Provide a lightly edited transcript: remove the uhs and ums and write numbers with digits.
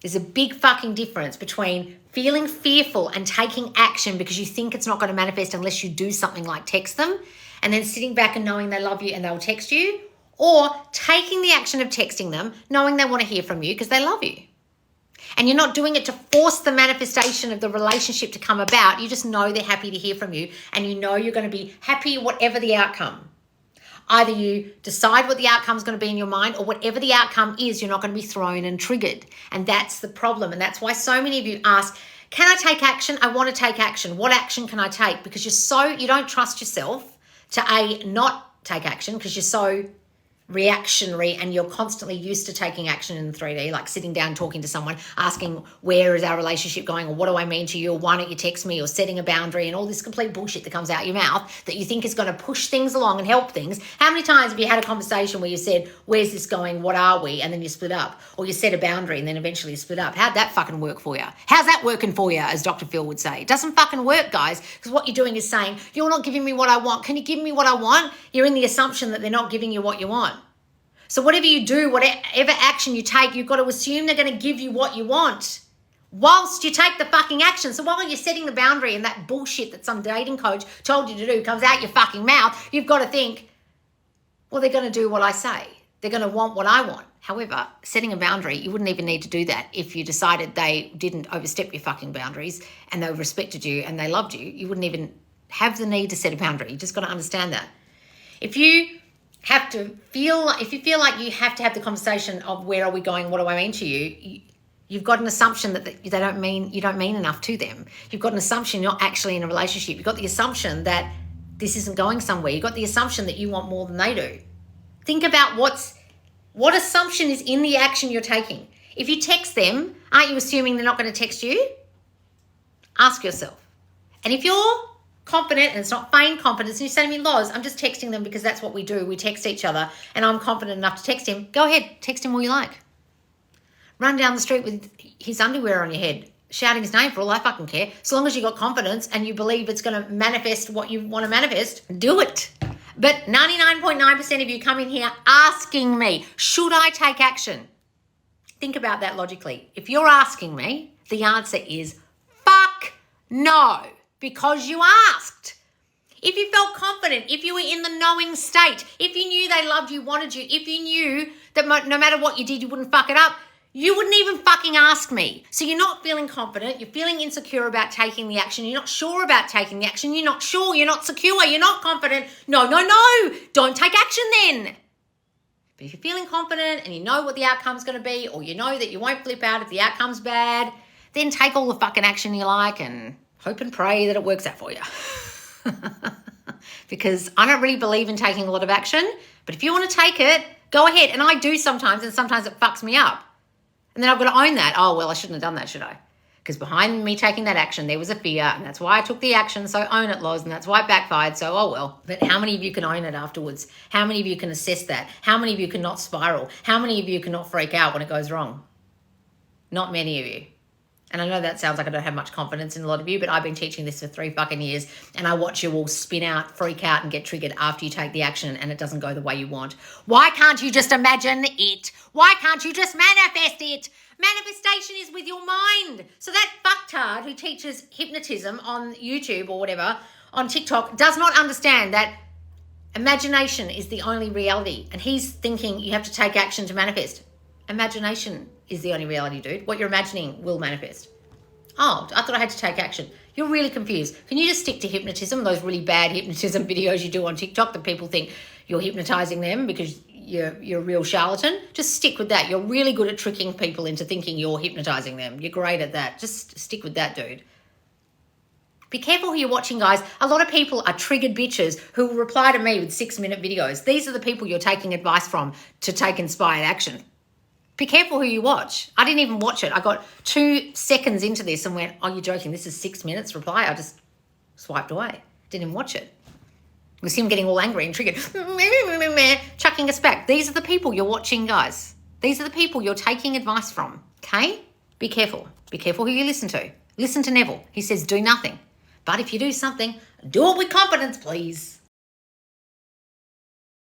There's a big fucking difference between feeling fearful and taking action because you think it's not going to manifest unless you do something like text them, and then sitting back and knowing they love you and they'll text you, or taking the action of texting them, knowing they want to hear from you because they love you. And you're not doing it to force the manifestation of the relationship to come about. You just know they're happy to hear from you, and you know you're going to be happy whatever the outcome. Either you decide what the outcome is going to be in your mind, or whatever the outcome is, you're not going to be thrown and triggered. And that's the problem. And that's why so many of you ask, can I take action? I want to take action. What action can I take? Because you don't trust yourself to not take action because you're so reactionary and you're constantly used to taking action in 3D, like sitting down, talking to someone, asking where is our relationship going, or what do I mean to you, or why don't you text me, or setting a boundary, and all this complete bullshit that comes out your mouth that you think is going to push things along and help things. How many times have you had a conversation where you said, where's this going, what are we, and then you split up, or you set a boundary and then eventually you split up? How'd that fucking work for you? How's that working for you, as Dr. Phil would say? It doesn't fucking work, guys, because what you're doing is saying, you're not giving me what I want. Can you give me what I want? You're in the assumption that they're not giving you what you want. So whatever you do, whatever action you take, you've got to assume they're going to give you what you want whilst you take the fucking action. So while you're setting the boundary and that bullshit that some dating coach told you to do comes out your fucking mouth, you've got to think, well, they're going to do what I say. They're going to want what I want. However, setting a boundary, you wouldn't even need to do that if you decided they didn't overstep your fucking boundaries and they respected you and they loved you. You wouldn't even have the need to set a boundary. You just got to understand that. If you feel like you have to have the conversation of where are we going, what do I mean to you, you've got an assumption that you don't mean enough to them. You've got an assumption you're not actually in a relationship. You've got the assumption that this isn't going somewhere. You've got the assumption that you want more than they do. Think about what assumption is in the action you're taking. If you text them, aren't you assuming they're not going to text you? Ask yourself. And if you're confident, and it's not feigned confidence, and you say to me, Loz, I'm just texting them because that's what we do. We text each other, and I'm confident enough to text him. Go ahead, text him all you like. Run down the street with his underwear on your head, shouting his name for all I fucking care. So long as you got confidence and you believe it's going to manifest what you want to manifest, do it. But 99.9% of you come in here asking me, should I take action? Think about that logically. If you're asking me, the answer is fuck no. Because you asked. If you felt confident, if you were in the knowing state, if you knew they loved you, wanted you, if you knew that no matter what you did, you wouldn't fuck it up, you wouldn't even fucking ask me. So you're not feeling confident, you're feeling insecure about taking the action, you're not sure about taking the action, you're not sure, you're not secure, you're not confident. No, don't take action then. But if you're feeling confident and you know what the outcome's going to be, or you know that you won't flip out if the outcome's bad, then take all the fucking action you like and hope and pray that it works out for you. Because I don't really believe in taking a lot of action, but if you want to take it, go ahead. And I do sometimes, and sometimes it fucks me up. And then I've got to own that. Oh, well, I shouldn't have done that, should I? Because behind me taking that action, there was a fear, and that's why I took the action, so own it, Loz, and that's why it backfired, so oh well. But how many of you can own it afterwards? How many of you can assess that? How many of you can not spiral? How many of you can not freak out when it goes wrong? Not many of you. And I know that sounds like I don't have much confidence in a lot of you, but I've been teaching this for 3 fucking years, and I watch you all spin out, freak out, and get triggered after you take the action and it doesn't go the way you want. Why can't you just imagine it? Why can't you just manifest it? Manifestation is with your mind. So that fucktard who teaches hypnotism on YouTube or whatever, on TikTok, does not understand that imagination is the only reality. And he's thinking you have to take action to manifest. Imagination is the only reality, dude. What you're imagining will manifest. Oh, I thought I had to take action. You're really confused. Can you just stick to hypnotism, those really bad hypnotism videos you do on TikTok that people think you're hypnotizing them because you're a real charlatan? Just stick with that. You're really good at tricking people into thinking you're hypnotizing them. You're great at that. Just stick with that, dude. Be careful who you're watching, guys. A lot of people are triggered bitches who will reply to me with 6-minute videos. These are the people you're taking advice from to take inspired action. Be careful who you watch. I didn't even watch it. I got 2 seconds into this and went, oh, you're joking. This is 6 minutes reply. I just swiped away. Didn't even watch it. It was him getting all angry and triggered, chucking us back. These are the people you're watching, guys. These are the people you're taking advice from, okay? Be careful. Be careful who you listen to. Listen to Neville. He says do nothing. But if you do something, do it with confidence, please.